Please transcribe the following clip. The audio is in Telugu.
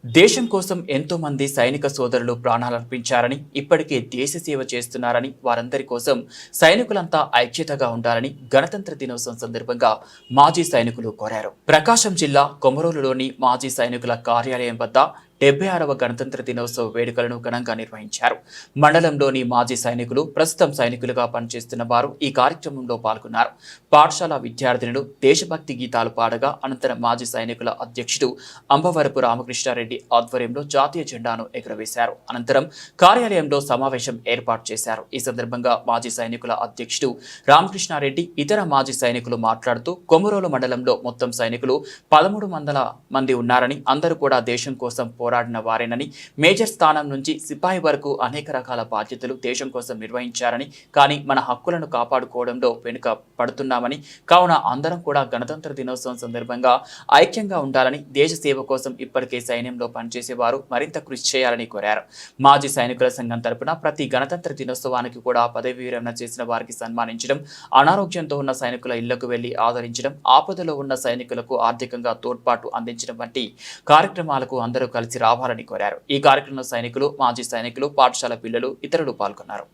దేశం కోసం ఎంతో మంది సైనిక సోదరులు ప్రాణాలర్పించారని, ఇప్పటికే దేశ సేవ చేస్తున్నారని, వారందరి కోసం సైనికులంతా ఐక్యతగా ఉండాలని గణతంత్ర దినోత్సవం సందర్భంగా మాజీ సైనికులు కోరారు. ప్రకాశం జిల్లా కొమరోలులోని మాజీ సైనికుల కార్యాలయం వద్ద 76వ గణతంత్ర దినోత్సవ వేడుకలను ఘనంగా నిర్వహించారు. మండలంలోని మాజీ సైనికులు, ప్రస్తుతం సైనికులుగా పనిచేస్తున్న వారు ఈ కార్యక్రమంలో పాల్గొన్నారు. పాఠశాల విద్యార్థినులు దేశభక్తి గీతాలు పాడగా అనంతరం మాజీ సైనికుల అధ్యక్షుడు అంబవరపు రామకృష్ణారెడ్డి ఆధ్వర్యంలో జాతీయ జెండాను ఎగురవేశారు. అనంతరం కార్యాలయంలో సమావేశం ఏర్పాటు చేశారు. ఈ సందర్భంగా మాజీ సైనికుల అధ్యక్షుడు రామకృష్ణారెడ్డి, ఇతర మాజీ సైనికులు మాట్లాడుతూ కొమరోలు మండలంలో మొత్తం సైనికులు 1300 మంది ఉన్నారని, అందరూ కూడా దేశం కోసం పోరాడిన వారేనని, మేజర్ స్థానం నుంచి సిపాయి వరకు అనేక రకాల బాధ్యతలు దేశం కోసం నిర్వహించారని, కానీ మన హక్కులను కాపాడుకోవడంలో వెనుక పడుతున్నామని, కావున అందరం కూడా గణతంత్ర దినోత్సవం సందర్భంగా ఐక్యంగా ఉండాలని, దేశ సేవ కోసం ఇప్పటికే సైన్యంలో పనిచేసేవారు మరింత కృషి చేయాలని కోరారు. మాజీ సైనికుల సంఘం తరపున ప్రతి గణతంత్ర దినోత్సవానికి కూడా పదవి విరమణ చేసిన వారికి సన్మానించడం, అనారోగ్యంతో ఉన్న సైనికుల ఇళ్లకు వెళ్లి ఆదరించడం, ఆపదలో ఉన్న సైనికులకు ఆర్థికంగా తోడ్పాటు అందించడం వంటి కార్యక్రమాలకు అందరూ కలిసి రావాలని కోరారు. ఈ కార్యక్రమంలో సైనికులు, మాజీ సైనికులు, పాఠశాల పిల్లలు, ఇతరులు పాల్గొన్నారు.